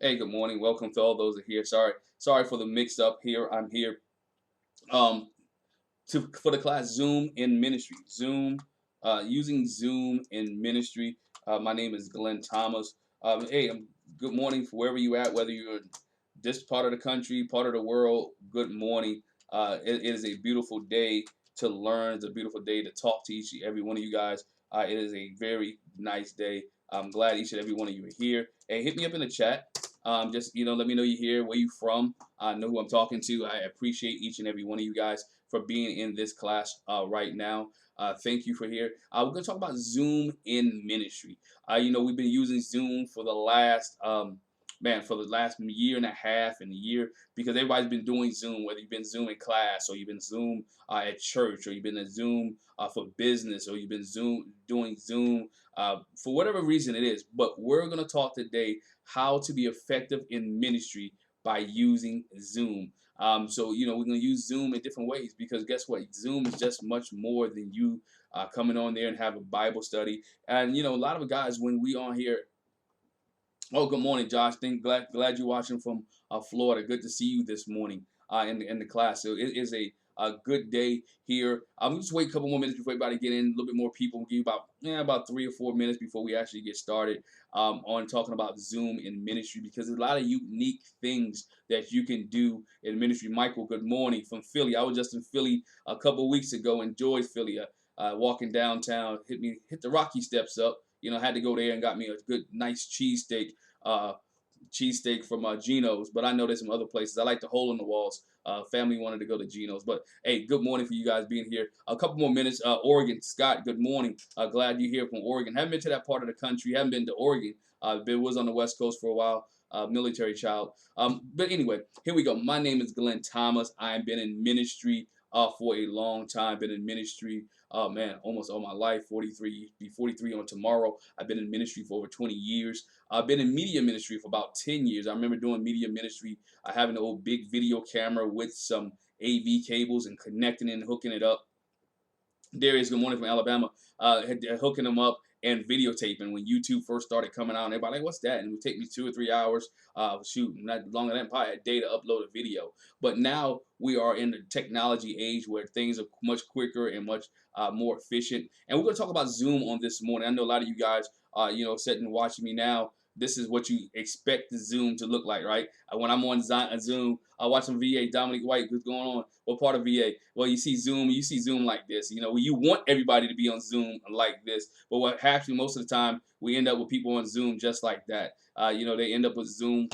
Hey, good morning. Welcome to all those that are here. Sorry for the mix up here. I'm here um for the class Zoom in ministry. Using Zoom in ministry. My name is Glenn Thomas. Hey, good morning for wherever you at, whether you're in this part of the country, part of the world. Good morning. It is a beautiful day to learn. It's a beautiful day to talk to each and every one of you guys. It is a very nice day. I'm glad each and every one of you are here. Hey, hit me up in the chat. Just let me know you're here, where you from. I know who I'm talking to. I appreciate each and every one of you guys for being in this class right now. Thank you for here. We're going to talk about Zoom in ministry. We've been using Zoom for the last for the last year and a half and a year because everybody's been doing Zoom, whether you've been Zoom in class or you've been Zoom at church or you've been at Zoom for business or you've been doing Zoom for whatever reason it is. But we're going to talk today how to be effective in ministry by using Zoom. We're going to use Zoom in different ways because guess what? Zoom is just much more than you coming on there and have a Bible study. And a lot of guys when we on here. Oh, good morning, Josh. Glad you're watching from Florida. Good to see you this morning in the class. So it is a good day here. Just wait a couple more minutes before everybody get in. A little bit more people. We'll give you about 3 or 4 minutes before we actually get started on talking about Zoom in ministry because there's a lot of unique things that you can do in ministry. Michael, good morning from Philly. I was just in Philly a couple weeks ago. Enjoyed Philly. Walking downtown, hit the Rocky Steps up. Had to go there and got me a good, nice uh, cheesesteak from Geno's. But I know there's some other places. I like the hole in the walls. Family wanted to go to Geno's. But hey, good morning for you guys being here. A couple more minutes. Oregon, Scott, good morning. Glad you're here from Oregon. Haven't been to that part of the country. Haven't been to Oregon. Was on the West Coast for a while. Military child. But anyway, here we go. My name is Glenn Thomas. I've been in ministry for a long time. Been in ministry oh man, almost all my life, 43, be 43 on tomorrow. I've been in ministry for over 20 years. I've been in media ministry for about 10 years. I remember doing media ministry, having an old big video camera with some AV cables and connecting it and hooking it up. Darius, good morning from Alabama, hooking them up and videotaping when YouTube first started coming out. And everybody like, what's that? And it would take me 2 or 3 hours, shoot, not longer than that, probably a day to upload a video. But now we are in the technology age where things are much quicker and much more efficient. And we're going to talk about Zoom on this morning. I know a lot of you guys, sitting and watching me now. This is what you expect the Zoom to look like, right? When I'm on Zoom, I watch some VA. Dominic White, what's going on? What part of VA? Well, you see Zoom like this. You want everybody to be on Zoom like this, but what happens most of the time, we end up with people on Zoom just like that. They end up with Zoom.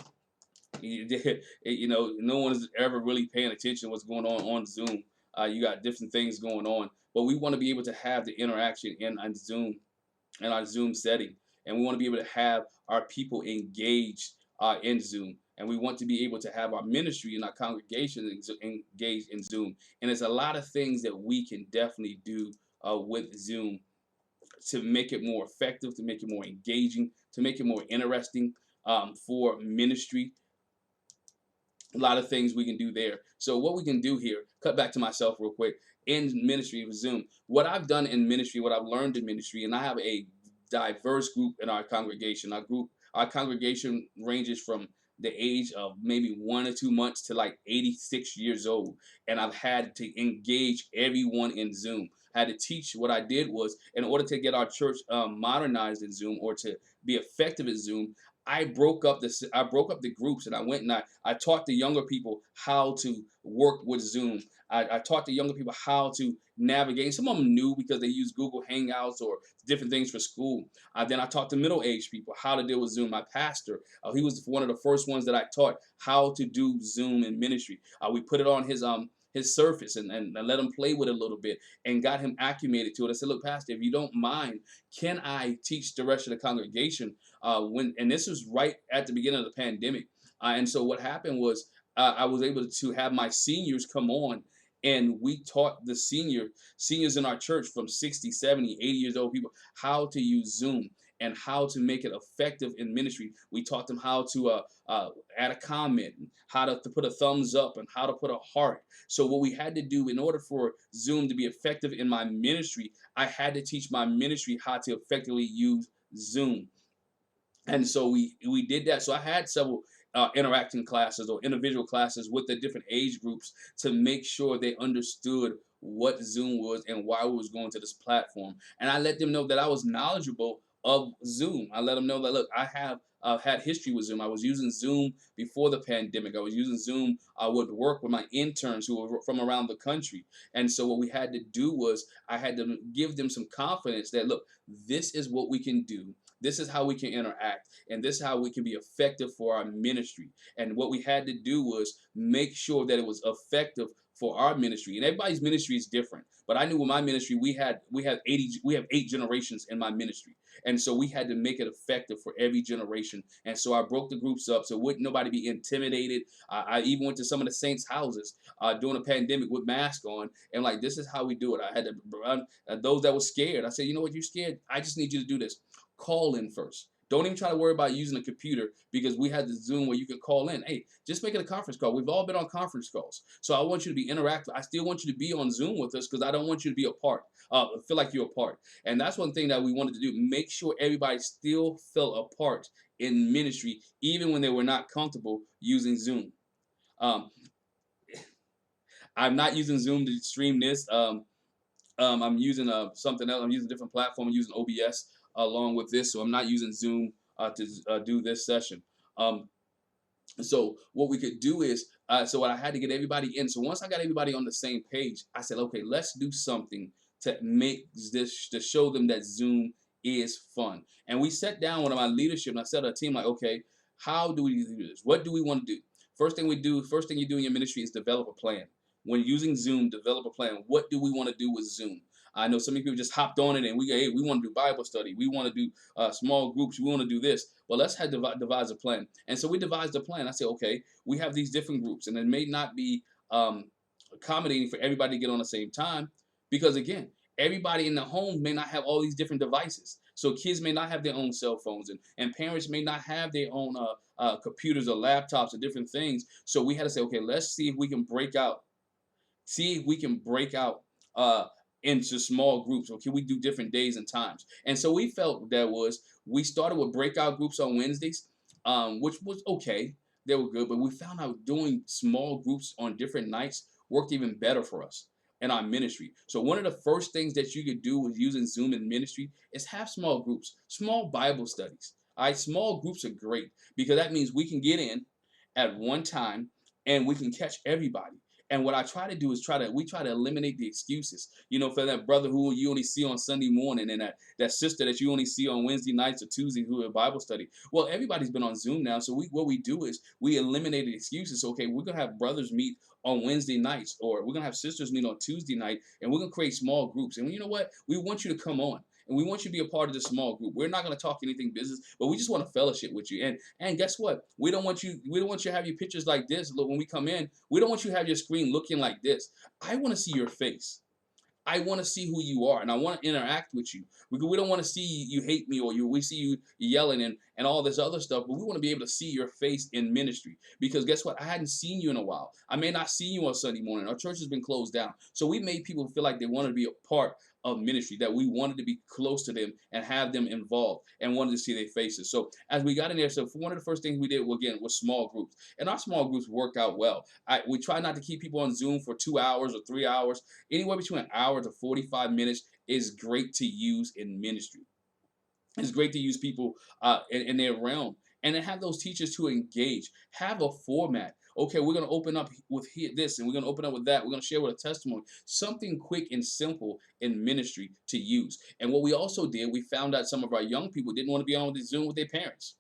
No one is ever really paying attention to what's going on Zoom. You got different things going on, but we want to be able to have the interaction on Zoom in our Zoom setting. And we want to be able to have our people engaged in Zoom. And we want to be able to have our ministry and our congregation engaged in Zoom. And there's a lot of things that we can definitely do with Zoom to make it more effective, to make it more engaging, to make it more interesting for ministry. A lot of things we can do there. So what we can do here, cut back to myself real quick, in ministry with Zoom. What I've done in ministry, what I've learned in ministry, and I have a diverse group in our congregation. Our congregation ranges from the age of maybe 1 or 2 months to like 86 years old. And I've had to engage everyone in Zoom. I had to teach. What I did was, in order to get our church modernized in Zoom or to be effective in Zoom, I broke up the groups and I went and I taught the younger people how to work with Zoom. I taught the younger people how to navigate. Some of them knew because they use Google Hangouts or different things for school. Then I taught the middle-aged people how to deal with Zoom. My pastor, he was one of the first ones that I taught how to do Zoom in ministry. We put it on his surface and let him play with it a little bit and got him acclimated to it. I said, look, Pastor, if you don't mind, can I teach the rest of the congregation and this was right at the beginning of the pandemic. And so what happened was I was able to have my seniors come on and we taught the seniors in our church from 60, 70, 80 years old people how to use Zoom and how to make it effective in ministry. We taught them how to add a comment, how to put a thumbs up, and how to put a heart. So what we had to do in order for Zoom to be effective in my ministry, I had to teach my ministry how to effectively use Zoom. And so we did that. So I had several interacting classes or individual classes with the different age groups to make sure they understood what Zoom was and why we was going to this platform. And I let them know that I was knowledgeable of Zoom. I let them know that, look, I have had history with Zoom. I was using Zoom before the pandemic. I was using Zoom. I would work with my interns who were from around the country. And so what we had to do was I had to give them some confidence that, look, this is what we can do. This is how we can interact, and this is how we can be effective for our ministry. And what we had to do was make sure that it was effective for our ministry. And everybody's ministry is different. But I knew with my ministry, we have 8 generations in my ministry. And so we had to make it effective for every generation. And so I broke the groups up so wouldn't nobody be intimidated. I even went to some of the saints' houses during the pandemic with masks on, and like, this is how we do it. I had to run those that were scared. I said, you know what, you're scared. I just need you to do this. Call in first. Don't even try to worry about using a computer, because we had the Zoom where you could call in. Hey, just make it a conference call. We've all been on conference calls. So I want you to be interactive. I still want you to be on Zoom with us, because I don't want you to be a part. Feel like you're a part. And that's one thing that we wanted to do. Make sure everybody still felt a part in ministry, even when they were not comfortable using Zoom. Um, I'm not using Zoom to stream this. I'm using something else. I'm using a different platform. I'm using OBS along with this, so I'm not using Zoom to do this session. Um, so what we could do is, so what I had to get everybody in. So once I got everybody on the same page, I said, okay, let's do something to make this, to show them that Zoom is fun. And we sat down with my leadership, and I said to our team, like, okay, how do we do this? What do we want to do? First thing you do in your ministry is develop a plan. When using Zoom, develop a plan. What do we want to do with Zoom? I know some people just hopped on it and hey, we want to do Bible study. We want to do small groups. We want to do this. Well, let's have devise a plan. And so we devised a plan. I said, okay, we have these different groups, and it may not be accommodating for everybody to get on the same time, because again, everybody in the home may not have all these different devices. So kids may not have their own cell phones, and parents may not have their own computers or laptops or different things. So we had to say, okay, let's see if we can break out uh, into small groups, or can we do different days and times? And so we felt that was, we started with breakout groups on Wednesdays, which was okay. They were good, but we found out doing small groups on different nights worked even better for us in our ministry. So one of the first things that you could do with using Zoom in ministry is have small groups, small Bible studies. All right, small groups are great, because that means we can get in at one time and we can catch everybody. And what I try to do is we try to eliminate the excuses. You know, for that brother who you only see on Sunday morning, and that sister that you only see on Wednesday nights or Tuesday who are Bible study. Well, everybody's been on Zoom now, so what we do is we eliminate the excuses. So, okay, we're gonna have brothers meet on Wednesday nights, or we're gonna have sisters meet on Tuesday night, and we're gonna create small groups. And you know what? We want you to come on, and we want you to be a part of this small group. We're not going to talk anything business, but we just want to fellowship with you. And guess what? We don't want you to have your pictures like this. Look, when we come in, we don't want you to have your screen looking like this. I want to see your face. I want to see who you are, and I want to interact with you. We don't want to see you hate me, or we see you yelling and all this other stuff, but we want to be able to see your face in ministry. Because guess what? I hadn't seen you in a while. I may not see you on Sunday morning. Our church has been closed down. So we made people feel like they wanted to be a part of ministry, that we wanted to be close to them and have them involved, and wanted to see their faces. So as we got in there, so one of the first things we did, again, was small groups. And our small groups worked out well. We try not to keep people on Zoom for 2 hours or 3 hours. Anywhere between an hour to 45 minutes is great to use in ministry. It's great to use people in their realm, and then have those teachers to engage. Have a format. Okay, we're going to open up with this, and we're going to open up with that. We're going to share with a testimony. Something quick and simple in ministry to use. And what we also did, we found out some of our young people didn't want to be on the Zoom with their parents.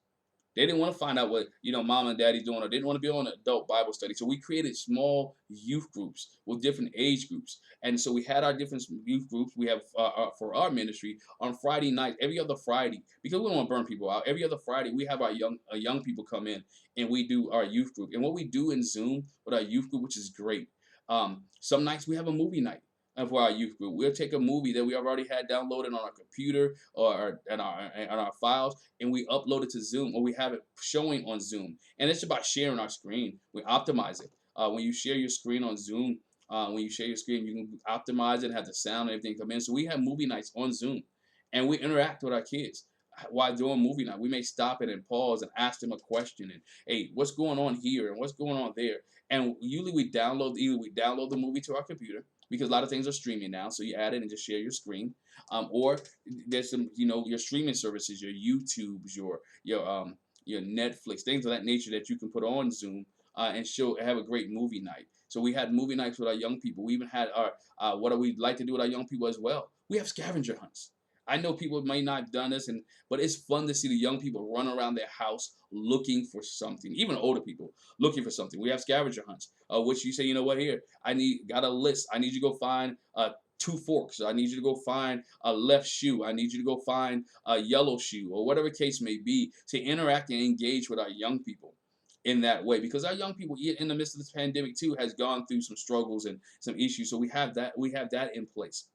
They didn't want to find out what, mom and daddy's doing, or they didn't want to be on an adult Bible study. So we created small youth groups with different age groups. And so we had our different youth groups. We have for our ministry on Friday night, every other Friday, because we don't want to burn people out. Every other Friday, we have our young people come in, and we do our youth group. And what we do in Zoom with our youth group, which is great. Some nights we have a movie night for our youth group. We'll take a movie that we already had downloaded on our computer or on our files, and we upload it to Zoom, or we have it showing on Zoom. And it's about sharing our screen. We optimize it. When you share your screen on Zoom, you can optimize it, have the sound and everything come in. So we have movie nights on Zoom, and we interact with our kids. while doing movie night, we may stop it and pause and ask them a question and, hey, what's going on here and what's going on there? And usually either we download the movie to our computer because a lot of things are streaming now, so you add it and just share your screen, or there's some, your streaming services, your YouTubes, your Netflix, things of that nature that you can put on Zoom and have a great movie night. So we had movie nights with our young people. We even had our what do we like to do with our young people as well? We have scavenger hunts. I know people may not have done this, but it's fun to see the young people run around their house looking for something. Even older people looking for something. We have scavenger hunts, which you say, you know what? Here, got a list. I need you to go find 2 forks. I need you to go find a left shoe. I need you to go find a yellow shoe, or whatever case may be, to interact and engage with our young people in that way, because our young people in the midst of this pandemic too has gone through some struggles and some issues. So we have that in place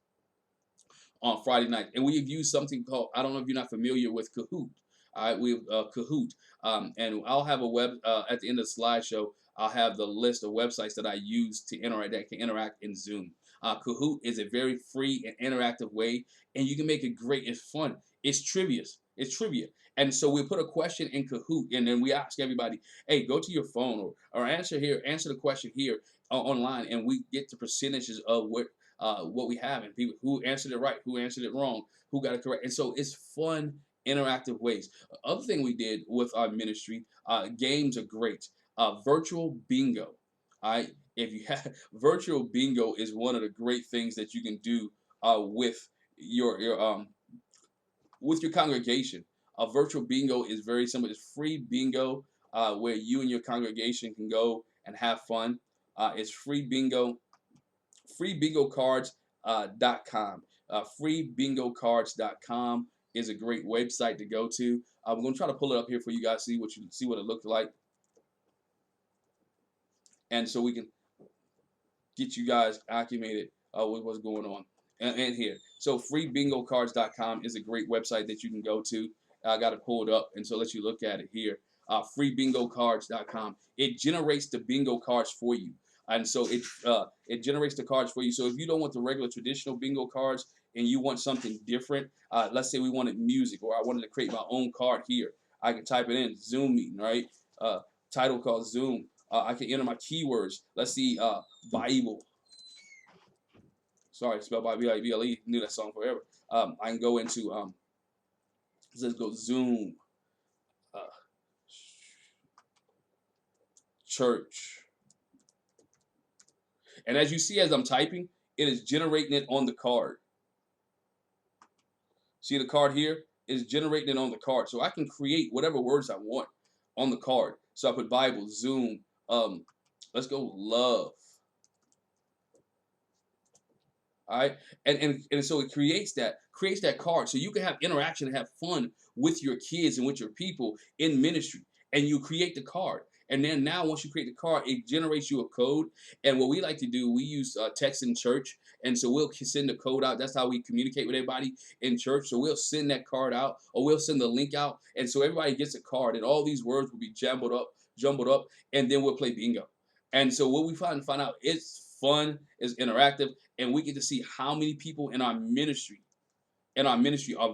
on Friday night, and we've used something called, I don't know if you're not familiar with Kahoot. All right, we've Kahoot, and I'll have a web at the end of the slideshow. I'll have the list of websites that I use to interact that can interact in Zoom. Kahoot is a very free and interactive way, and you can make it great. It's fun. It's trivia. It's trivia. And so we put a question in Kahoot, and then we ask everybody, hey, go to your phone or answer the question here online, and we get the percentages of what we have, and people who answered it right, who answered it wrong, who got it correct. And so it's fun, interactive ways. Other thing we did with our ministry, games are great. Virtual bingo. All right, if you have virtual bingo is one of the great things that you can do with your congregation. A virtual bingo is very simple. It's free bingo where you and your congregation can go and have fun. It's free bingo. Freebingocards.com. Freebingocards.com is a great website to go to. I'm going to try to pull it up here for you guys, see what it looks like, and so we can get you guys acclimated with what's going on and here. So freebingocards.com is a great website that you can go to. I got it pulled up, and so let you look at it here. Freebingocards.com. It generates the bingo cards for you. And so it generates the cards for you. So if you don't want the regular traditional bingo cards and you want something different, let's say we wanted music, or I wanted to create my own card here. I can type it in, Zoom meeting, right? Title called Zoom. I can enter my keywords. Let's see, Bible. Sorry, spelled by B-I-B-L-E. Knew that song forever. I can go into, let's go Zoom. Church. And as you see, as I'm typing, it is generating it on the card. See the card here? It is generating it on the card. So I can create whatever words I want on the card. So I put Bible, Zoom, let's go love. All right. And so it creates that card. So you can have interaction and have fun with your kids and with your people in ministry. And you create the card. And then now, once you create the card, it generates you a code. And what we like to do, we use text in church. And so we'll send the code out. That's how we communicate with everybody in church. So we'll send that card out, or we'll send the link out. And so everybody gets a card, and all these words will be jumbled up, and then we'll play bingo. And so what we find out, it's fun, it's interactive, and we get to see how many people in our ministry are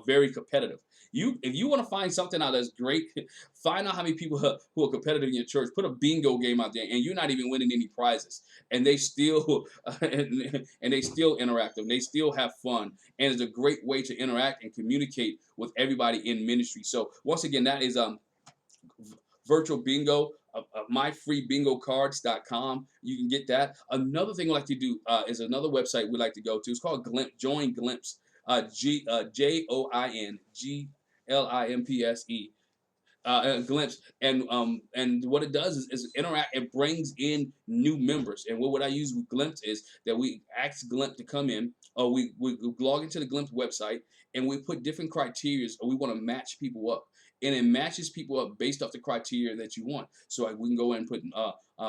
very competitive. If you want to find something out that's great, find out how many people who are competitive in your church. Put a bingo game out there, and you're not even winning any prizes, and they still and they still interactive. And they still have fun, and it's a great way to interact and communicate with everybody in ministry. So once again, that is virtual bingo. MyFreeBingoCards.com. You can get that. Another thing we like to do is another website we like to go to. It's called Glimpse. Join Glimpse. JoinGlimpse. Glimpse, and what it does is interact. It brings in new members, and what I use with Glimpse is that we ask Glimpse to come in, or we log into the Glimpse website, and we put different criteria, or we want to match people up, and it matches people up based off the criteria that you want. So we can go in and put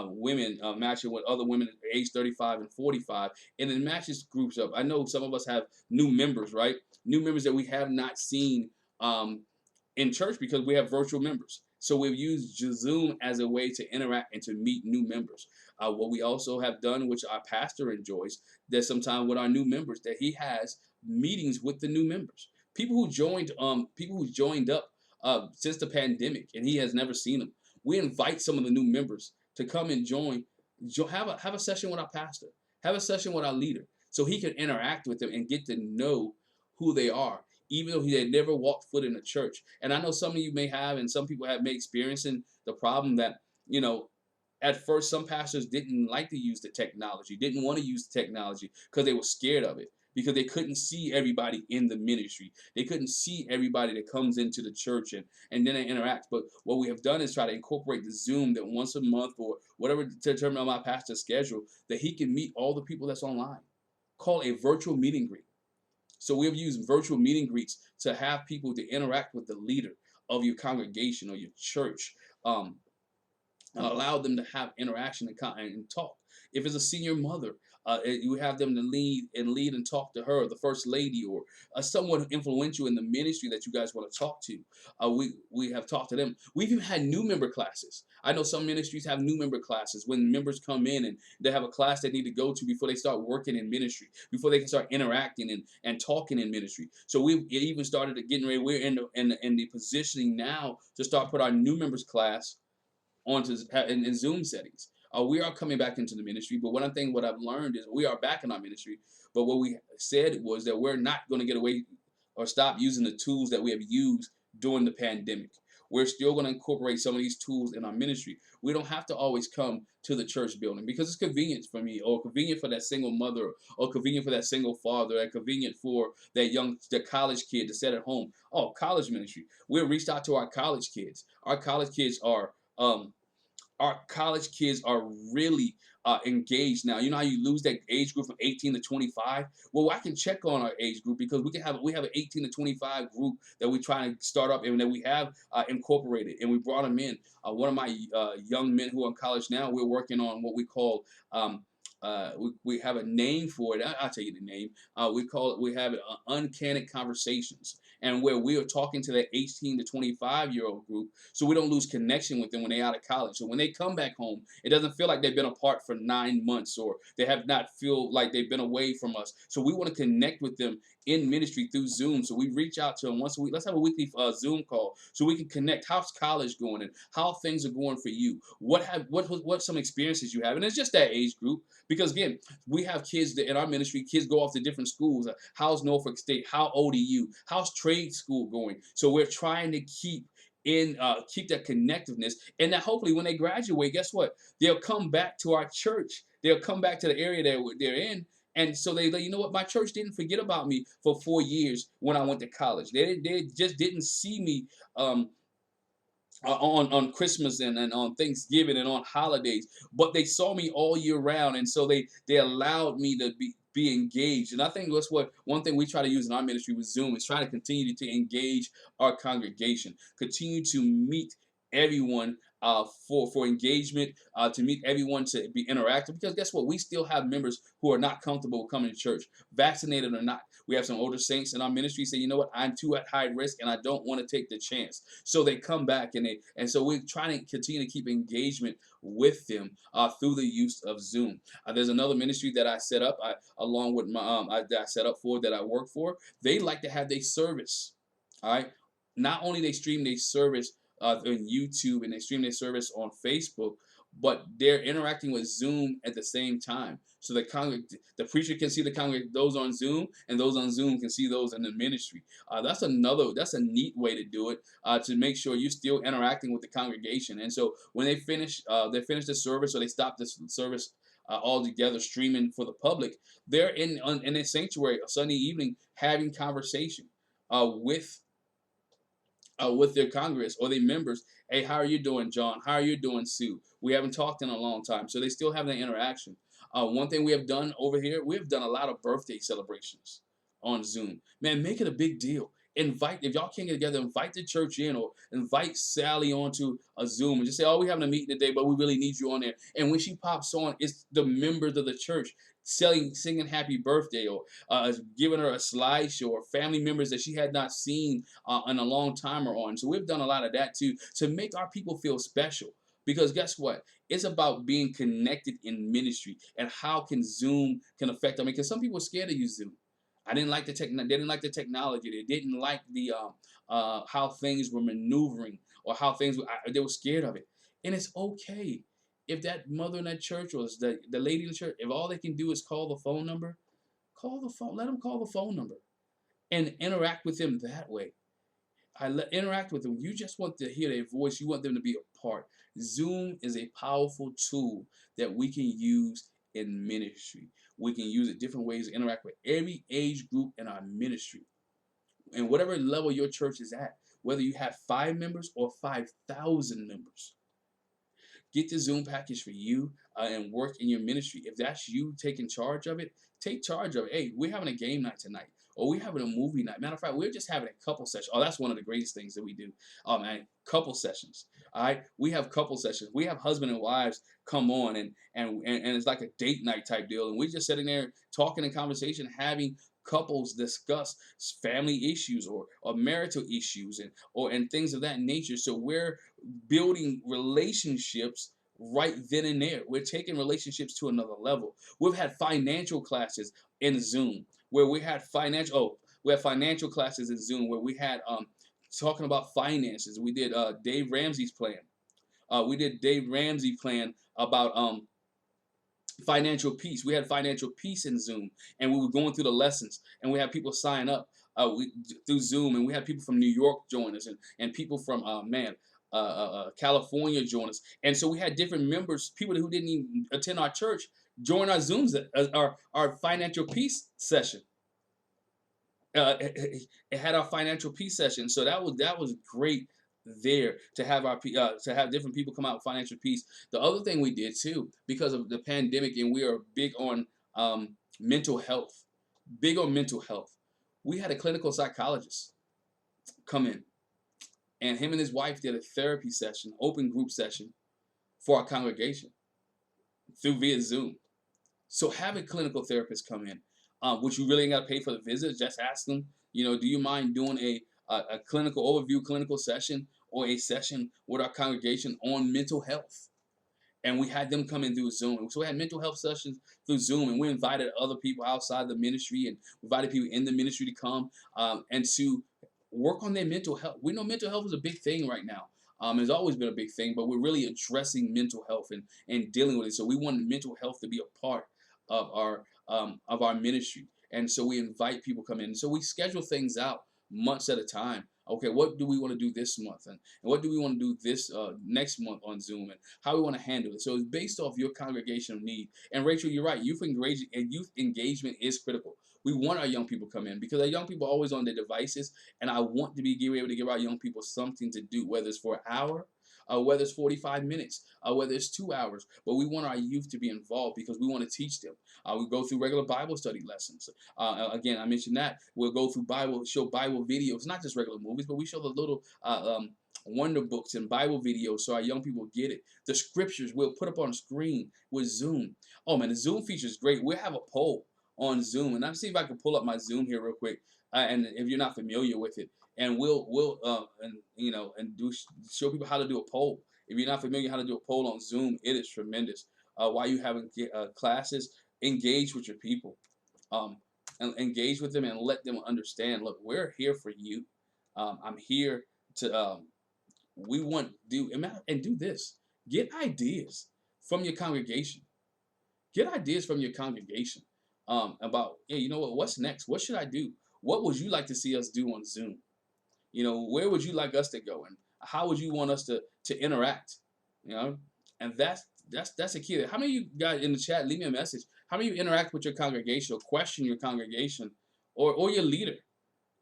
women matching with other women age 35 and 45, and it matches groups up. I know some of us have new members, right? New members that we have not seen in church because we have virtual members. So we've used Zoom as a way to interact and to meet new members. What we also have done, which our pastor enjoys, that sometimes with our new members, that he has meetings with the new members. people who joined up since the pandemic, and he has never seen them. We invite some of the new members to come and join. Have a session with our pastor. Have a session with our leader, so he can interact with them and get to know who they are, even though he had never walked foot in a church. And I know some of you may have, and some people may experiencing the problem that, you know, at first some pastors didn't like to use the technology, didn't want to use the technology because they were scared of it, because they couldn't see everybody in the ministry, they couldn't see everybody that comes into the church, and then they interact. But what we have done is try to incorporate the Zoom, that once a month or whatever, to determine on my pastor's schedule, that he can meet all the people that's online, call a virtual meet and greet. So we have used virtual meet and greets to have people to interact with the leader of your congregation or your church, allow them to have interaction and talk. If it's a senior mother, you have them to lead and talk to her, the first lady, or someone influential in the ministry that you guys want to talk to. We have talked to them. We've even had new member classes. I know some ministries have new member classes when members come in and they have a class they need to go to before they start working in ministry, before they can start interacting and talking in ministry. So we've even started getting ready. We're in the positioning now to start put our new members class onto in Zoom settings. We are coming back into the ministry, but one thing what I've learned is we are back in our ministry. But what we said was that we're not going to get away or stop using the tools that we have used during the pandemic. We're still going to incorporate some of these tools in our ministry. We don't have to always come to the church building because it's convenient for me, or convenient for that single mother, or convenient for that single father, or convenient for the college kid to sit at home. Oh, college ministry. We've reached out to our college kids. Um, our college kids are really engaged now. You know how you lose that age group from 18 to 25? Well, I can check on our age group because we have an 18 to 25 group that we try to start up and that we have incorporated, and we brought them in. One of my young men who are in college now, we're working on what we call we have a name for it. I'll tell you the name. We have it uncanny conversations, and where we are talking to that 18 to 25-year-old group, so we don't lose connection with them when they're out of college. So when they come back home, it doesn't feel like they've been apart for 9 months, or they have not feel like they've been away from us. So we want to connect with them in ministry through Zoom. So we reach out to them once a week. Let's have a weekly Zoom call so we can connect. How's college going and how things are going for you? What some experiences you have? And it's just that age group, because again, we have kids that in our ministry, kids go off to different schools. How's Norfolk State? How old are you? How's trade school going? So we're trying to keep that connectiveness, and that hopefully when they graduate, guess what? They'll come back to our church. They'll come back to the area that they're in. And so you know what? My church didn't forget about me for 4 years when I went to college. They just didn't see me on Christmas and on Thanksgiving and on holidays, but they saw me all year round, and so they allowed me to be engaged. And I think that's what one thing we try to use in our ministry with Zoom is try to continue to engage our congregation, continue to meet everyone for engagement, to meet everyone, to be interactive. Because guess what? We still have members who are not comfortable coming to church, vaccinated or not. We have some older saints in our ministry say, you know what, I'm too at high risk and I don't want to take the chance. So they come back and so we're trying to continue to keep engagement with them through the use of Zoom. There's another ministry that I set up along with that I set up for, that I work for. They like to have their service. All right. Not only they stream their service on YouTube and they stream their service on Facebook, but they're interacting with Zoom at the same time. So the preacher can see those on Zoom, and those on Zoom can see those in the ministry. That's a neat way to do it, to make sure you're still interacting with the congregation. And so when they finish the service, or they stop this service altogether streaming for the public, they're in a sanctuary a Sunday evening having conversation with their Congress or their members. Hey, how are you doing, John? How are you doing, Sue? We haven't talked in a long time. So they still have that interaction. One thing we have done over here, we have done a lot of birthday celebrations on Zoom. Man, make it a big deal. If y'all can't get together, invite the church in, or invite Sally onto a Zoom and just say, oh, we're having a meeting today, but we really need you on there. And when she pops on, it's the members of the church singing happy birthday, or giving her a slideshow, or family members that she had not seen in a long time or on. So we've done a lot of that too, to make our people feel special. Because guess what? It's about being connected in ministry, and how can Zoom can affect them. Because some people are scared to use Zoom. I didn't like the they didn't like the technology. They didn't like the how things were maneuvering or how things were. They were scared of it, and it's okay if that mother in that church or the lady in the church, if all they can do is call the phone number, call the phone. Let them call the phone number and interact with them that way. Interact with them. You just want to hear their voice. You want them to be a part. Zoom is a powerful tool that we can use in ministry. We can use it different ways to interact with every age group in our ministry. And whatever level your church is at, whether you have 5 members or 5,000 members, get the Zoom package for you and work in your ministry. If that's you taking charge of it, take charge of it. Hey, we're having a game night tonight, or we're having a movie night. Matter of fact, we're just having a couple sessions. Oh, that's one of the greatest things that we do. Man, couple sessions. All right, we have couple sessions. We have husband and wives come on, and it's like a date night type deal, and we're just sitting there talking in conversation, having couples discuss family issues or marital issues and things of that nature. So we're building relationships right then and there. We're taking relationships to another level. We've had financial classes in Zoom where we had financial classes in Zoom where we had talking about finances. We did Dave Ramsey's plan. We did Dave Ramsey plan about financial peace. We had financial peace in Zoom, and we were going through the lessons, and we had people sign up through Zoom, and we had people from New York join us, and people from California join us, and so we had different members, people who didn't even attend our church, join our Zooms, our financial peace session. It had our financial peace session, so that was great there to have to have different people come out with financial peace. The other thing we did too, because of the pandemic, and we are big on mental health, big on mental health. We had a clinical psychologist come in, and him and his wife did a therapy session, open group session for our congregation through via Zoom. So have a clinical therapist come in, which you really ain't got to pay for the visit. Just ask them, do you mind doing a clinical overview, clinical session, or a session with our congregation on mental health? And we had them come in through Zoom. So we had mental health sessions through Zoom, and we invited other people outside the ministry and invited people in the ministry to come and to work on their mental health. We know mental health is a big thing right now. It's always been a big thing, but we're really addressing mental health and dealing with it. So we want mental health to be a part of our ministry, and so we invite people come in. So we schedule things out months at a time. Okay, what do we want to do this month, and what do we want to do this next month on Zoom, and how we want to handle it. So it's based off your congregational need. And Rachel, you're right. Youth engagement is critical. We want our young people to come in because our young people are always on their devices, and I want to be able to give our young people something to do, whether it's for an hour, whether it's 45 minutes, whether it's 2 hours. But we want our youth to be involved because we want to teach them. We go through regular Bible study lessons. Again, I mentioned that. We'll go through show Bible videos, not just regular movies, but we show the little wonder books and Bible videos so our young people get it. The scriptures we'll put up on screen with Zoom. Oh man, the Zoom feature is great. We'll have a poll on Zoom, and I'll see if I can pull up my Zoom here real quick. And if you're not familiar with it, and we'll show people how to do a poll. If you're not familiar how to do a poll on Zoom, it is tremendous. While you having classes, engage with your people, and engage with them and let them understand. Look, we're here for you. I'm here to. We want to do this. Get ideas from your congregation. Get ideas from your congregation about, hey, you know what? What's next? What should I do? What would you like to see us do on Zoom? Where would you like us to go, and how would you want us to interact? And that's a key. How many of you guys in the chat, leave me a message? How many of you interact with your congregation or question your congregation or your leader?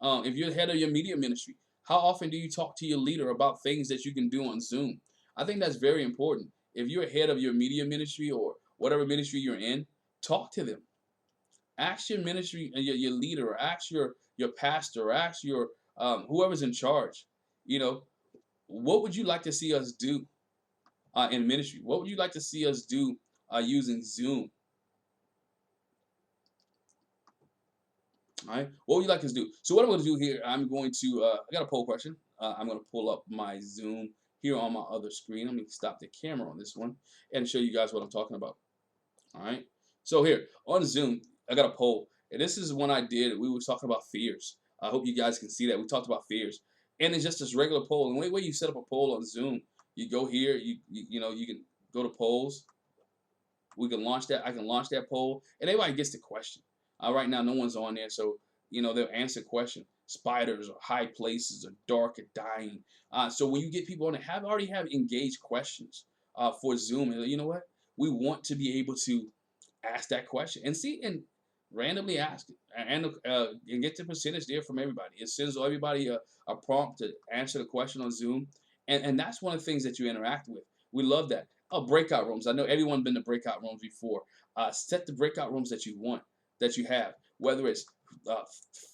If you're the head of your media ministry, how often do you talk to your leader about things that you can do on Zoom? I think that's very important. If you're head of your media ministry or whatever ministry you're in, talk to them. Ask your ministry and your leader, or ask your pastor, or ask your whoever's in charge. What would you like to see us do in ministry? What would you like to see us do using Zoom? All right. What would you like us to do? So what I'm going to do here, I'm going to, I got a poll question. I'm going to pull up my Zoom here on my other screen. Let me stop the camera on this one and show you guys what I'm talking about. All right. So here on Zoom, I got a poll. And this is one I did. We were talking about fears. I hope you guys can see that. We talked about fears. And it's just this regular poll. And the way you set up a poll on Zoom, you go here, you can go to polls. We can launch that. I can launch that poll, and everybody gets the question. Right now, no one's on there, so they'll answer the question. Spiders or high places or dark or dying. So when you get people on it, already have engaged questions for Zoom, and you know what? We want to be able to ask that question and see and randomly ask it and get the percentage there from everybody. It sends everybody a prompt to answer the question on Zoom, and that's one of the things that you interact with. We love that. Oh, breakout rooms. I know everyone's been to breakout rooms before. Set the breakout rooms that you want, that you have, whether it's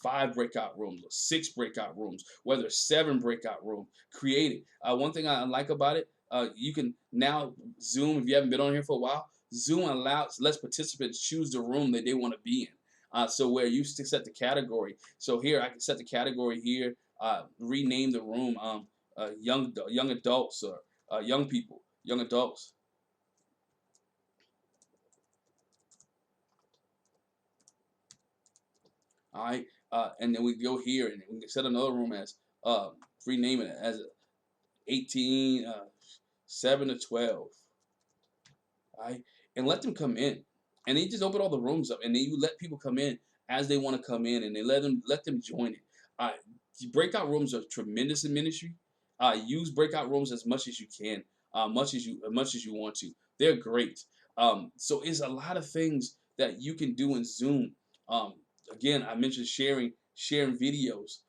5 breakout rooms or 6 breakout rooms, whether it's 7 breakout rooms. Create it. One thing I like about it, you can now Zoom, if you haven't been on here for a while, Zoom lets participants choose the room that they want to be in. So where you set the category. So here I can set the category here, rename the room young adults or young people, young adults. All right, and then we go here and we can set another room as rename it as 18, 7 to 12. All right, and let them come in, and then you just open all the rooms up, and then you let people come in as they want to come in, and they let them join it. Breakout rooms are tremendous in ministry. Use breakout rooms as much as you can, much as you want to. They're great. So it's a lot of things that you can do in Zoom. Again, I mentioned sharing videos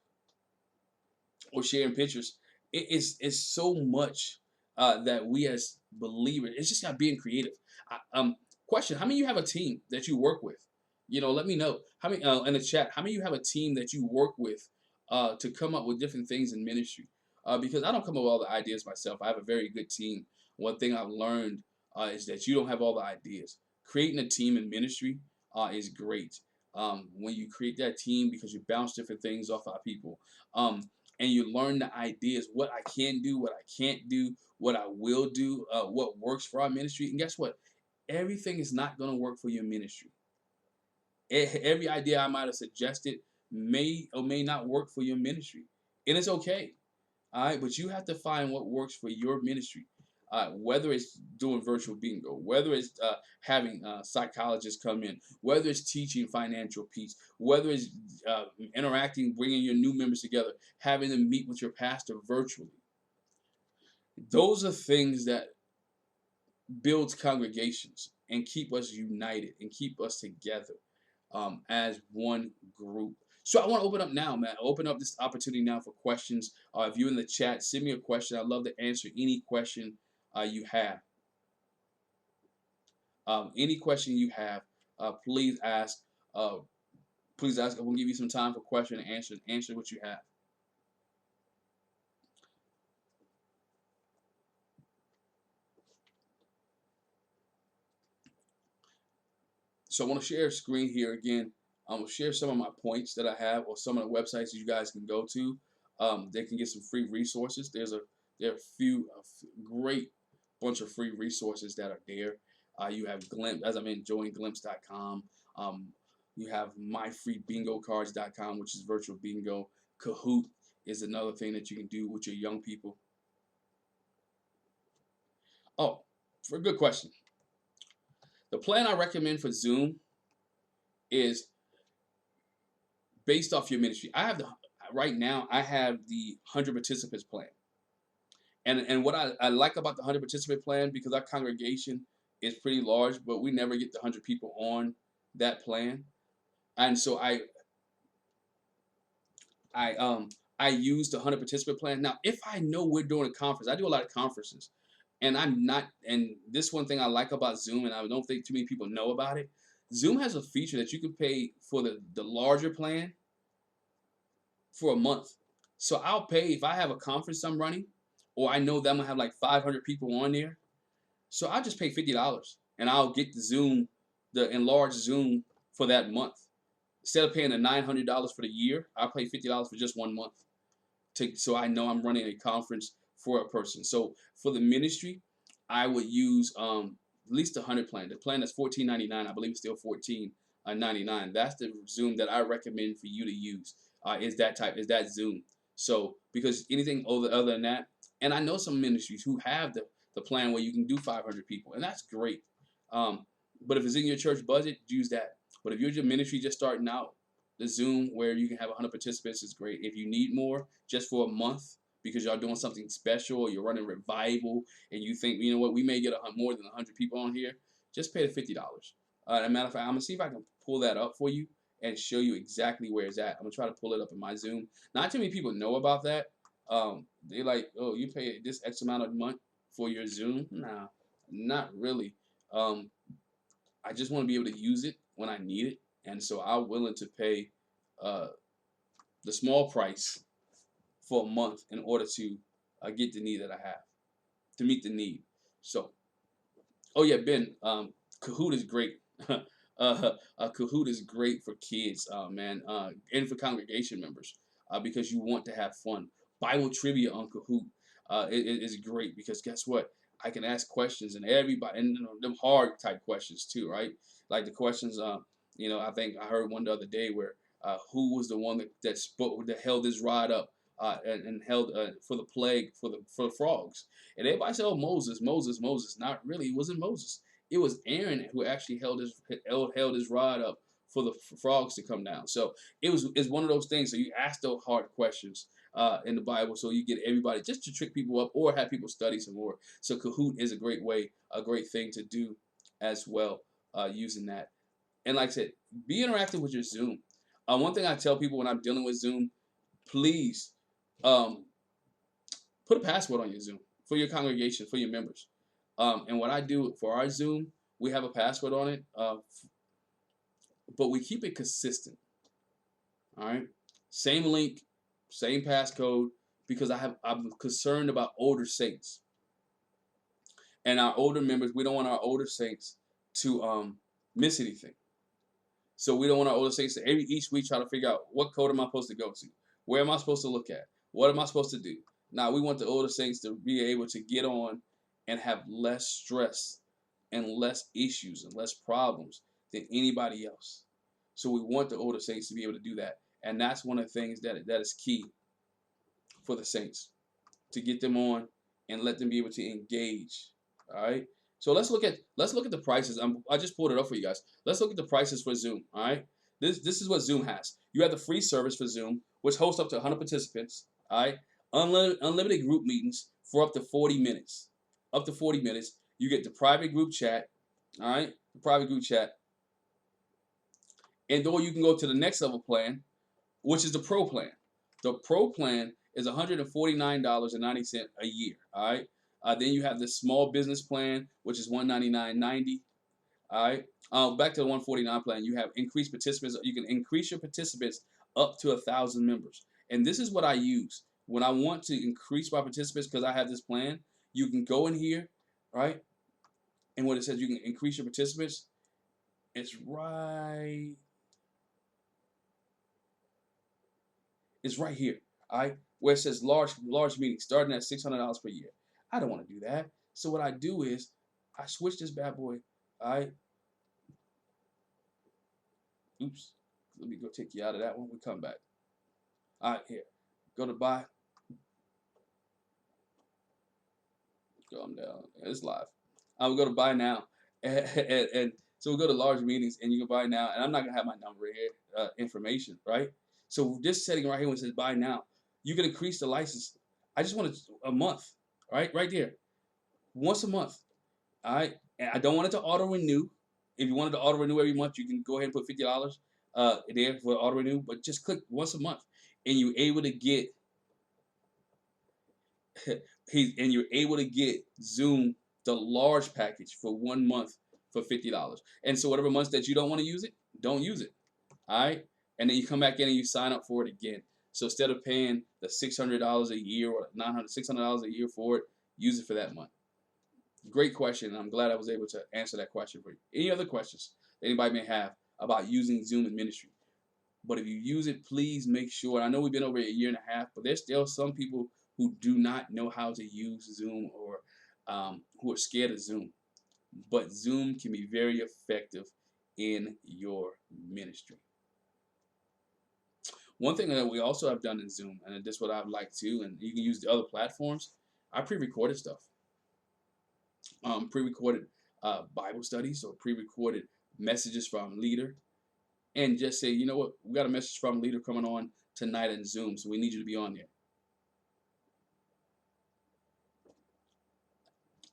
or sharing pictures. It's so much that we as believers. It's just about being creative. Question: how many of you have a team that you work with? Let me know. How many in the chat? How many of you have a team that you work with to come up with different things in ministry? Because I don't come up with all the ideas myself. I have a very good team. One thing I've learned is that you don't have all the ideas. Creating a team in ministry is great. When you create that team, because you bounce different things off our people, and you learn the ideas, what I can do, what I can't do, what I will do, what works for our ministry. And guess what? Everything is not going to work for your ministry. Every idea I might have suggested may or may not work for your ministry, and it's okay. All right, but you have to find what works for your ministry. Whether it's doing virtual bingo, whether it's having psychologists come in, whether it's teaching financial peace, whether it's interacting, bringing your new members together, having them meet with your pastor virtually. Those are things that builds congregations and keep us united and keep us together as one group. So I want to open up now, man. Open up this opportunity now for questions. If you're in the chat, send me a question. I'd love to answer any question you have. Any question you have, please ask. Please ask. I'm gonna give you some time for question and answer. Answer what you have. So I want to share a screen here again. I'm gonna share some of my points that I have, or some of the websites that you guys can go to. They can get some free resources. There are a few great bunch of free resources that are there. You have Glimpse, as I'm enjoying Glimpse.com. You have myfreebingocards.com, which is virtual bingo. Kahoot is another thing that you can do with your young people. Oh, for a good question. The plan I recommend for Zoom is based off your ministry. Right now I have the 100 participants plan. And what I like about the 100 participant plan, because our congregation is pretty large, but we never get the 100 people on that plan. And so I use the 100 participant plan. Now, if I know we're doing a conference, I do a lot of conferences, and this one thing I like about Zoom, and I don't think too many people know about it. Zoom has a feature that you can pay for the larger plan for a month. So I'll pay if I have a conference I'm running, or I know that I'm gonna have like 500 people on there. So I'll just pay $50 and I'll get the enlarged Zoom for that month. Instead of paying the $900 for the year, I'll pay $50 for just 1 month. So I know I'm running a conference for a person. So for the ministry, I would use at least the 100 plan. The plan that's $14.99, I believe it's still $14. $99. That's the Zoom that I recommend for you to use. Is that Zoom. So because anything other than that, and I know some ministries who have the plan where you can do 500 people, and that's great. But if it's in your church budget, use that. But if you're your ministry just starting out, the Zoom where you can have 100 participants is great. If you need more, just for a month because y'all doing something special or you're running revival and you think, you know what, we may get more than 100 people on here, just pay the $50. As a matter of fact, I'm gonna see if I can pull that up for you and show you exactly where it's at. I'm gonna try to pull it up in my Zoom. Not too many people know about that. They like, oh, you pay this X amount a month for your Zoom? Nah, not really. Um, I just want to be able to use it when I need it, and so I'm willing to pay uh, the small price for a month in order to get the need that I have to meet the need. So, oh yeah, Ben, Kahoot is great. Kahoot is great for kids, man, and for congregation members because you want to have fun. Bible trivia on Kahoot is great because guess what? I can ask questions and everybody, and you know, them hard type questions too, right? Like the questions, I think I heard one the other day where who was the one that spoke that held his rod up and held for the plague for the frogs, and everybody said, "Oh, Moses, Moses, Moses." Not really, it wasn't Moses. It was Aaron who actually held his rod up for the frogs to come down. So it's one of those things. So you ask those hard questions in the Bible, so you get everybody just to trick people up or have people study some more. So Kahoot is a great way, a great thing to do as well using that. And like I said, be interactive with your Zoom. One thing I tell people when I'm dealing with Zoom, please um, put a password on your Zoom for your congregation, for your members. And what I do for our Zoom, we have a password on it, but we keep it consistent. All right, same link, same passcode, because I'm concerned about older saints and our older members. We don't want our older saints to miss anything. So we don't want our older saints to each week try to figure out what code am I supposed to go to, where am I supposed to look at, what am I supposed to do. Now we want the older saints to be able to get on and have less stress and less issues and less problems than anybody else. So we want the older saints to be able to do that, and that's one of the things that is key for the saints to get them on and let them be able to engage. All right. So let's look at the prices. I just pulled it up for you guys. Let's look at the prices for Zoom. All right. This is what Zoom has. You have the free service for Zoom, which hosts up to 100 participants. All right. Unlimited group meetings for up to 40 minutes. Up to 40 minutes. You get the private group chat. All right. The private group chat. And or you can go to the next level plan, which is the Pro plan. The Pro plan is $149.90 a year. All right. Then you have the small business plan, which is $199.90. All right. Back to the 149 plan, you have increased participants. You can increase your participants up to 1,000 members. And this is what I use when I want to increase my participants because I have this plan. You can go in here, right? And what it says, you can increase your participants. It's right. It's right here. All right, where it says large meetings starting at $600 per year. I don't want to do that. So what I do is I switch this bad boy. All right. Oops. Let me go take you out of that one. We come back. All right, here. Go to buy. Calm down. It's live. We'll go to buy now. And so we'll go to large meetings and you can buy now. And I'm not going to have my number here, information, right? So this setting right here when it says buy now, you can increase the license. I just want a month, right? Right there. Once a month. All right. And I don't want it to auto renew. If you wanted to auto renew every month, you can go ahead and put $50 there for auto renew. But just click once a month, and you're able to get you're able to get Zoom the large package for 1 month for $50. And so whatever months that you don't want to use it, don't use it. All right. And then you come back in and you sign up for it again. So instead of paying the $600 a year or $600 a year for it, use it for that month. Great question, and I'm glad I was able to answer that question for you. Any other questions that anybody may have about using Zoom in ministry? But if you use it, please make sure. I know we've been over a year and a half, but there's still some people who do not know how to use Zoom or who are scared of Zoom. But Zoom can be very effective in your ministry. One thing that we also have done in Zoom, and this is what I'd like to, and you can use the other platforms. I pre-recorded stuff, pre-recorded Bible studies or pre-recorded messages from leader, and just say, you know what, we got a message from leader coming on tonight in Zoom, so we need you to be on there.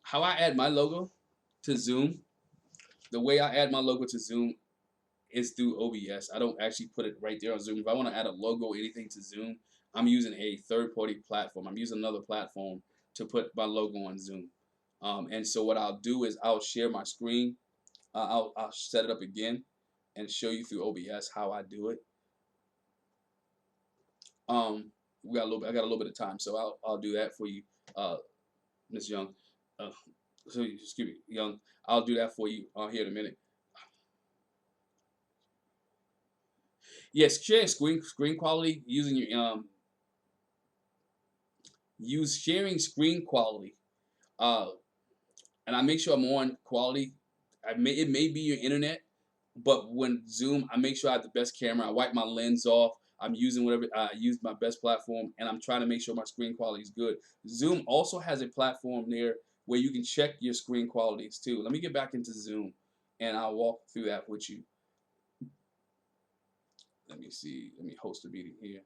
How I add my logo to Zoom, the way I add my logo to Zoom is through OBS. I don't actually put it right there on Zoom. If I want to add a logo or anything to Zoom, I'm using a third-party platform. I'm using another platform to put my logo on Zoom. And so what I'll do is I'll share my screen. I'll set it up again and show you through OBS how I do it. I got a little bit of time, so I'll do that for you, Miss Young. So excuse me, Young. I'll do that for you here in a minute. Yes, share screen quality using your use sharing screen quality. And I make sure I'm on quality. It may be your internet, but when Zoom, I make sure I have the best camera. I wipe my lens off. I'm using whatever I use my best platform, and I'm trying to make sure my screen quality is good. Zoom also has a platform there where you can check your screen qualities too. Let me get back into Zoom, and I'll walk through that with you. Let me see. Let me host a meeting here,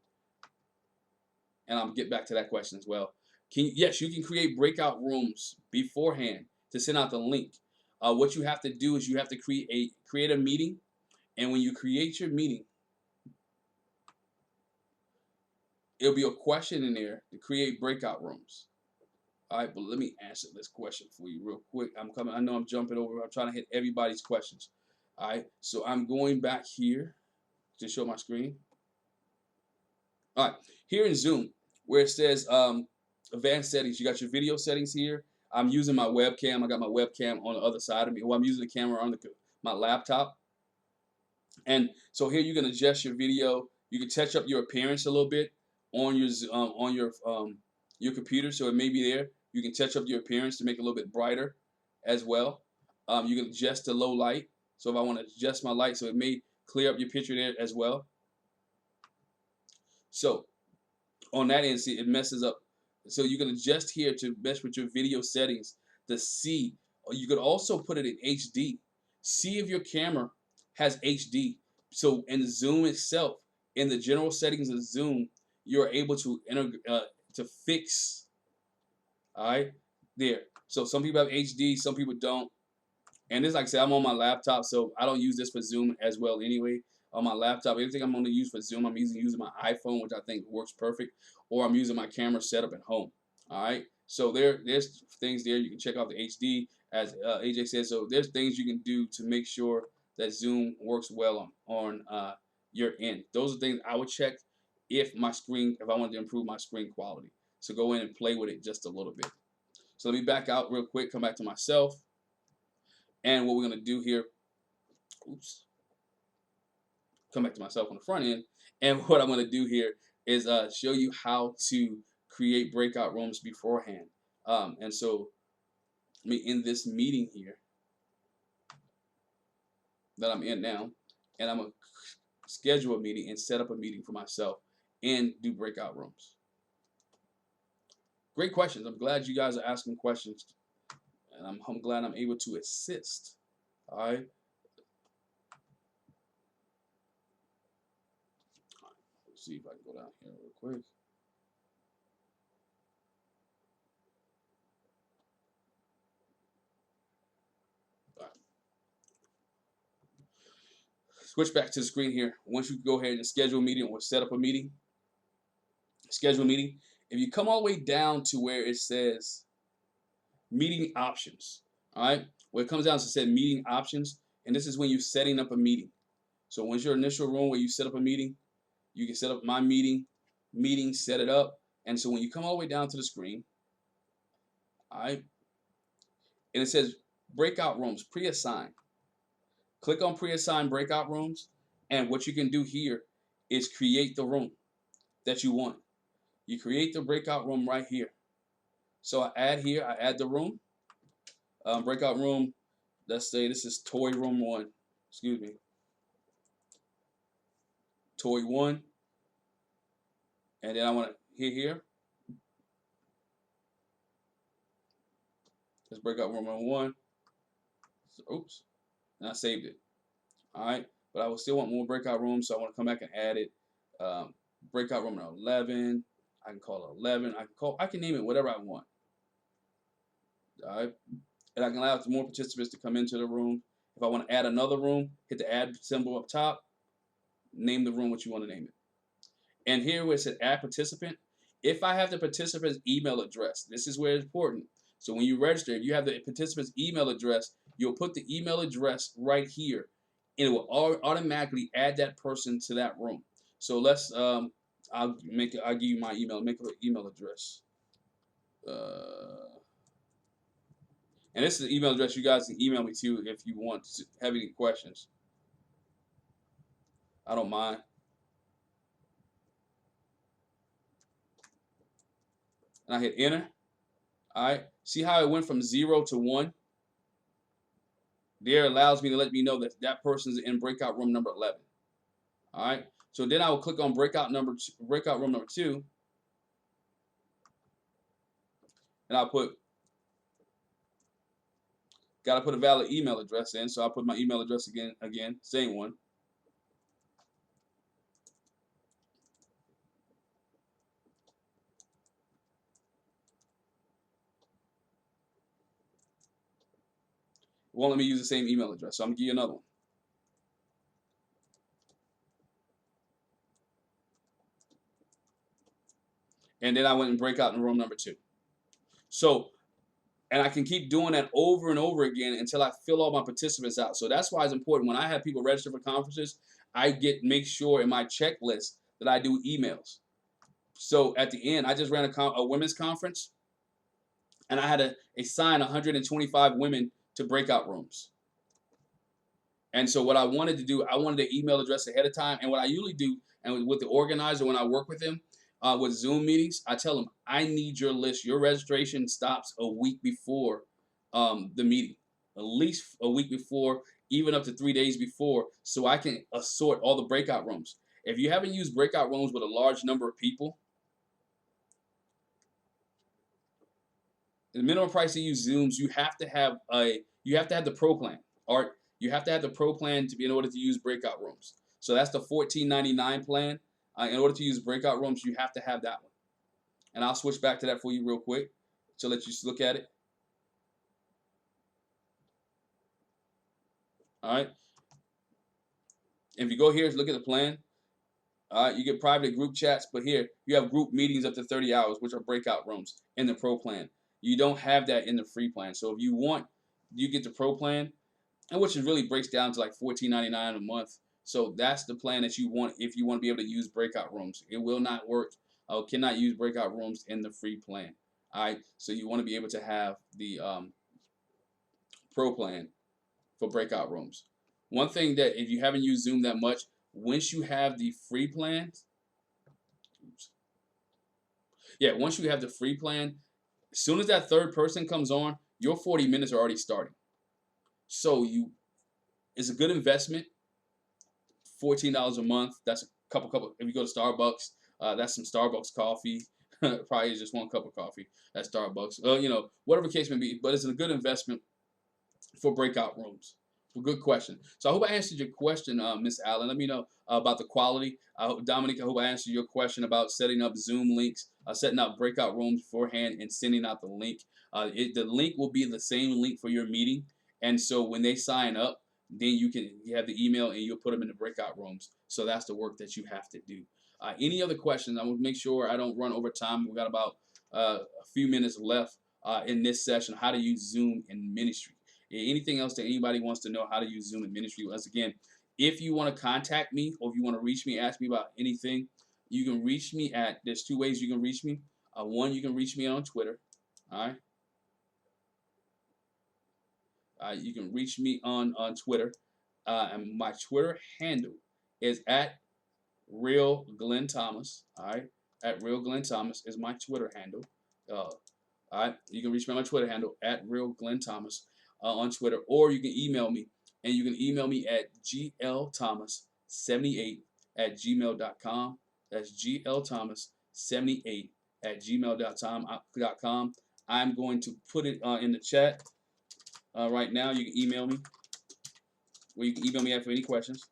and I'll get back to that question as well. Yes, you can create breakout rooms beforehand to send out the link. What you have to do is you have to create a meeting, and when you create your meeting, it'll be a question in there to create breakout rooms. All right, but let me answer this question for you real quick. I know I'm jumping over. I'm trying to hit everybody's questions. All right, so I'm going back here to show my screen. All right, here in Zoom, where it says advanced settings, you got your video settings here. I'm using my webcam. I got my webcam on the other side of me. Well, I'm using the camera on my laptop. And so here you can adjust your video. You can touch up your appearance a little bit on your computer, so it may be there. You can touch up your appearance to make it a little bit brighter as well. You can adjust the low light. So if I want to adjust my light, so it may clear up your picture there as well. So on that end, see, it messes up. So you can adjust here to mesh with your video settings to see. You could also put it in HD. See if your camera has HD. So in Zoom itself, in the general settings of Zoom, you're able to to fix. All right, there. So some people have HD, some people don't. And this, like I said, I'm on my laptop, so I don't use this for Zoom as well anyway. On my laptop, everything I'm going to use for Zoom, I'm using my iPhone, which I think works perfect, or I'm using my camera setup at home. All right, so there's things there you can check out the HD, as AJ said. So there's things you can do to make sure that Zoom works well on your end. Those are things I would check if I wanted to improve my screen quality. So go in and play with it just a little bit. So let me back out real quick, come back to myself. And what we're going to do here, come back to myself on the front end. And what I'm going to do here is show you how to create breakout rooms beforehand. And so in this meeting here that I'm in now, and I'm going to schedule a meeting and set up a meeting for myself and do breakout rooms. Great questions. I'm glad you guys are asking questions, and I'm glad I'm able to assist. All right. Let's see if I can go down here real quick. All right. Switch back to the screen here. Once you go ahead and schedule a meeting or set up a meeting, schedule a meeting. If you come all the way down to where it says meeting options, all right, where it comes down to say meeting options, and this is when you're setting up a meeting. So once your initial room where you set up a meeting, you can set up my meeting, set it up. And so when you come all the way down to the screen, all right, and it says breakout rooms, pre-assign. Click on pre-assign breakout rooms, and what you can do here is create the room that you want. You create the breakout room right here. So I add the room, breakout room. Let's say this is toy room 1. excuse me, Toy 1, and then I want to hit here. Let's breakout room number 1. So, oops, and I saved it. All right, but I will still want more breakout rooms, so I want to come back and add it. Breakout room number 11. I can call it 11. I can name it whatever I want. All right, and I can allow more participants to come into the room. If I want to add another room, hit the add symbol up top. Name the room what you want to name it. And here where it said add participant, if I have the participant's email address, this is where it's important. So when you register, if you have the participant's email address, you'll put the email address right here, and it will automatically add that person to that room. So let's I'll give you my email. Make up an email address. And this is the email address you guys can email me to if you want to have any questions. I don't mind. And I hit enter. All right. See how it went from 0 to 1? There allows me to let me know that that person's in breakout room number 11. All right. So then I will click on breakout room number 2, and I'll gotta put a valid email address in. So I'll put my email address again, same one. It won't let me use the same email address, so I'm gonna give you another one. And then I went and break out in room number 2. So, and I can keep doing that over and over again until I fill all my participants out. So that's why it's important when I have people register for conferences, I make sure in my checklist that I do emails. So at the end, I just ran a women's conference, and I had to assign 125 women to breakout rooms. And so what I wanted to do, I wanted the email address ahead of time. And what I usually do, and with the organizer when I work with them, with Zoom meetings, I tell them, I need your list. Your registration stops a week before the meeting, at least a week before, even up to 3 days before, so I can assort all the breakout rooms. If you haven't used breakout rooms with a large number of people, the minimum price to use Zooms, you have to have the Pro plan, or you have to have the Pro plan to be in order to use breakout rooms. So that's the $14.99 plan. In order to use breakout rooms, you have to have that one. And I'll switch back to that for you real quick to let you look at it. All right. If you go here, look at the plan. All right, you get private group chats, but here you have group meetings up to 30 hours, which are breakout rooms in the Pro plan. You don't have that in the free plan. So if you want, you get the Pro plan, and which really breaks down to like $14.99 a month. So that's the plan that you want if you want to be able to use breakout rooms. It will not work. Cannot use breakout rooms in the free plan. All right, so you want to be able to have the Pro plan for breakout rooms. One thing that if you haven't used Zoom that much, once you have the free plan, once you have the free plan, as soon as that third person comes on, your 40 minutes are already starting. So it's a good investment. $14 a month. That's a couple. If you go to Starbucks, that's some Starbucks coffee. Probably just one cup of coffee at Starbucks. Whatever case may be. But it's a good investment for breakout rooms. Good question. So I hope I answered your question, Miss Allen. Let me know about the quality. Dominic, I hope I answered your question about setting up Zoom links, setting up breakout rooms beforehand, and sending out the link. The link will be the same link for your meeting. And so when they sign up, then you have the email and you'll put them in the breakout rooms. So that's the work that you have to do. Any other questions? I will make sure I don't run over time. We've got about a few minutes left in this session, how to use Zoom in ministry. Anything else that anybody wants to know how to use Zoom in ministry? Once again, if you want to contact me or if you want to reach me, ask me about anything, you can reach me there's 2 ways you can reach me. One, you can reach me on Twitter. All right. You can reach me on Twitter. And my Twitter handle is at Real Glenn Thomas. All right. At Real Glenn Thomas is my Twitter handle. All right. You can reach me on my Twitter handle at Real Glenn Thomas on Twitter, or you can email me and you can email me at glthomas78@gmail.com. That's glthomas78@gmail.com. I'm going to put it in the chat right now. You can email me, or you can email me for any questions.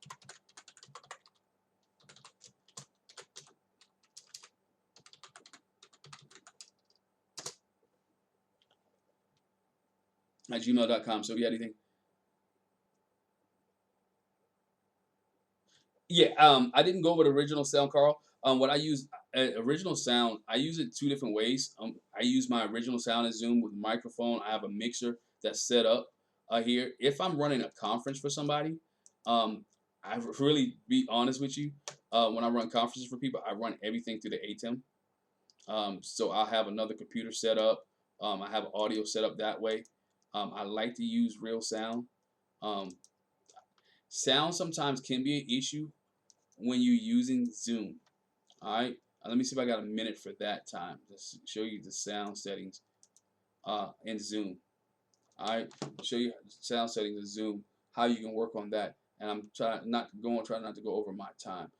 At gmail.com. So if you had anything. Yeah, I didn't go with original sound, Carl. What I use original sound, I use it two different ways. I use my original sound in Zoom with a microphone. I have a mixer that's set up here. If I'm running a conference for somebody, I really be honest with you. When I run conferences for people, I run everything through the ATEM. So I'll have another computer set up. I have audio set up that way. I like to use real sound. Um, Sound sometimes can be an issue when you're using Zoom. All right. Let me see if I got a minute for that time. Just show you the sound settings in Zoom. All right. Show you sound settings in Zoom, how you can work on that. And I'm trying not to go over my time.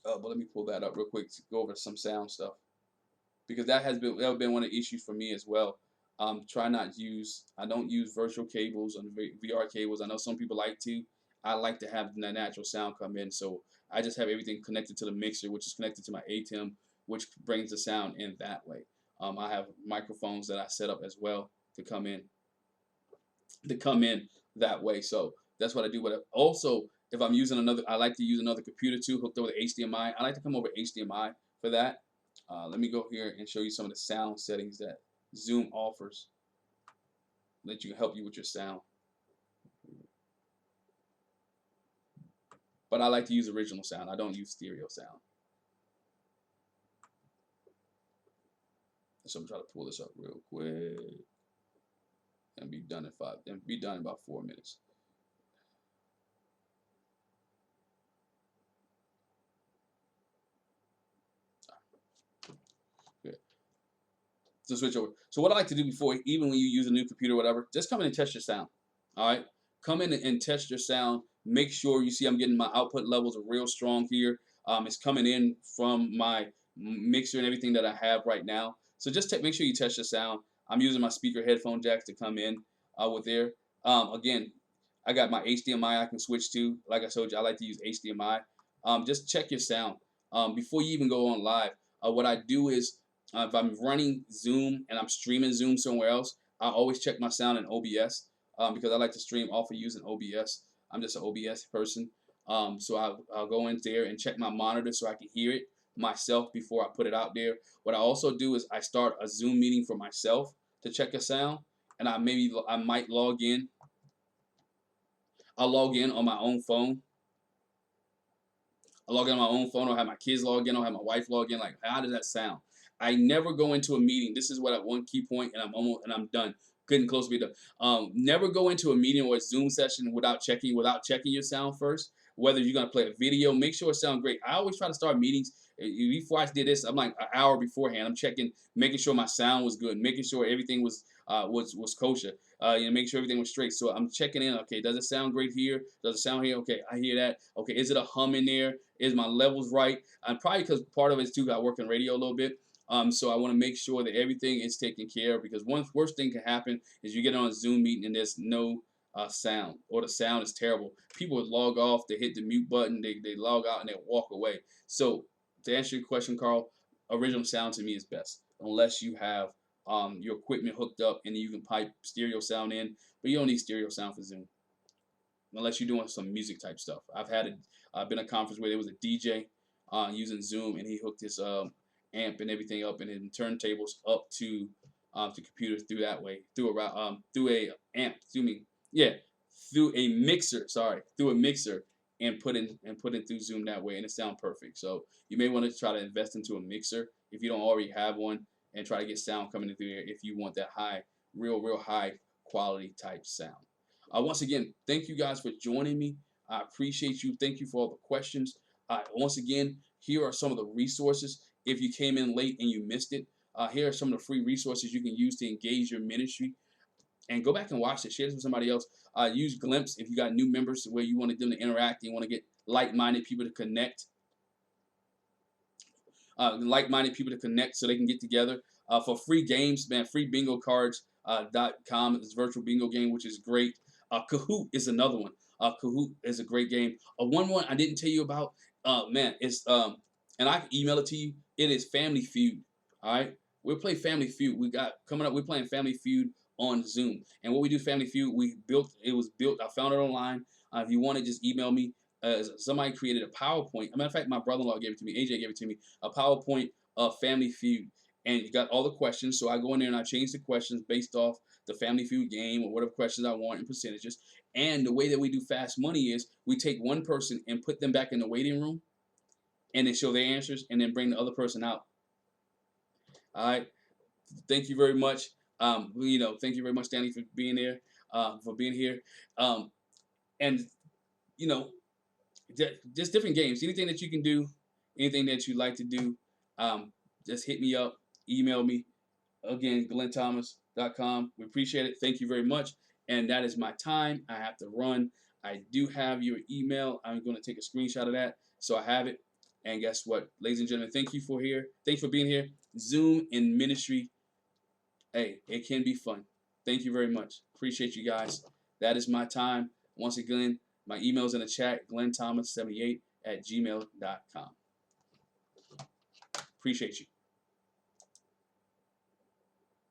But let me pull that up real quick to go over some sound stuff, because that has been one of the issues for me as well. I don't use virtual cables and VR cables. I know some people like to. I like to have the natural sound come in, so I just have everything connected to the mixer, which is connected to my ATEM, which brings the sound in that way. I have microphones that I set up as well to come in that way. So that's what I do. But also, if I'm using I like to use another computer too, hooked up with HDMI. I like to come over HDMI for that. Let me go here and show you some of the sound settings that Zoom offers that you help you with your sound. But I like to use original sound. I don't use stereo sound. So I'm trying to pull this up real quick and be done in about 4 minutes. Okay. So switch over. So what I like to do before, even when you use a new computer or whatever, just come in and test your sound. All right. Come in and test your sound. Make sure you see I'm getting my output levels are real strong here. It's coming in from my mixer and everything that I have right now. So just make sure you test your sound. I'm using my speaker headphone jacks to come in with there. Again, I got my HDMI I can switch to. Like I told you, I like to use HDMI. Just check your sound before you even go on live. What I do is if I'm running Zoom and I'm streaming Zoom somewhere else, I always check my sound in OBS because I like to stream off of using OBS. I'm just an OBS person. So I'll go in there and check my monitor so I can hear it myself before I put it out there. What I also do is I start a Zoom meeting for myself to check a sound, and I might log in. I'll log in on my own phone. I log in on my own phone, or have my kids log in, or have my wife log in. Like, how does that sound? I never go into a meeting. This is what one key point, and I'm done. Getting close to be done. Never go into a meeting or a Zoom session without checking your sound first. Whether you're gonna play a video, make sure it sounds great. I always try to start meetings before I did this. I'm like an hour beforehand. I'm checking, making sure my sound was good, making sure everything was kosher. Make sure everything was straight. So I'm checking in. Okay, does it sound great here? Does it sound here? Okay, I hear that. Okay, is it a hum in there? Is my levels right? And probably because part of it is too, I work in radio a little bit. So I want to make sure that everything is taken care of, because one worst thing can happen is you get on a Zoom meeting and there's no sound, or the sound is terrible. People would log off, they hit the mute button, they log out and they walk away. So to answer your question, Carl, original sound to me is best, unless you have your equipment hooked up and you can pipe stereo sound in, but you don't need stereo sound for Zoom unless you're doing some music type stuff. I've been at a conference where there was a DJ using Zoom, and he hooked his amp and everything up, and then turntables up to computers through that way, through a amp, through a mixer. Sorry, through a mixer, and put in through Zoom that way, and it sounds perfect. So you may want to try to invest into a mixer if you don't already have one, and try to get sound coming in through there if you want that real high quality type sound. Once again, thank you guys for joining me. I appreciate you. Thank you for all the questions. Once again, here are some of the resources. If you came in late and you missed it, here are some of the free resources you can use to engage your ministry. and go back and watch it. Share this with somebody else. Use Glimpse if you got new members where you wanted them to interact. You want to get like-minded people to connect. Like-minded people to connect so they can get together. For free games, man, freebingocards.com is virtual bingo game, which is great. Kahoot is another one. Kahoot is a great game. One I didn't tell you about, man, it's and I can email it to you. It is Family Feud. All right, we'll play Family Feud. We got coming up. We're playing Family Feud on Zoom, and what we do, Family Feud, it was built. I found it online. If you want to, just email me. Somebody created a PowerPoint. As a matter of fact, my brother-in-law gave it to me. AJ gave it to me. A PowerPoint of Family Feud, and you got all the questions. So I go in there and I change the questions based off the Family Feud game or whatever questions I want in percentages. And the way that we do Fast Money is we take one person and put them back in the waiting room, and then show their answers, and then bring the other person out. All right. Thank you very much. Thank you very much, Danny, for being there, for being here, and you know. Just different games. Anything that you can do, anything that you like to do, just hit me up, email me. Again, glennthomas.com. We appreciate it. Thank you very much. And that is my time. I have to run. I do have your email. I'm going to take a screenshot of that so I have it. And guess what, ladies and gentlemen, thank you for being here. Zoom in ministry. Hey, it can be fun. Thank you very much. Appreciate you guys. That is my time. Once again, my email's in the chat, glennthomas78@gmail.com. Appreciate you.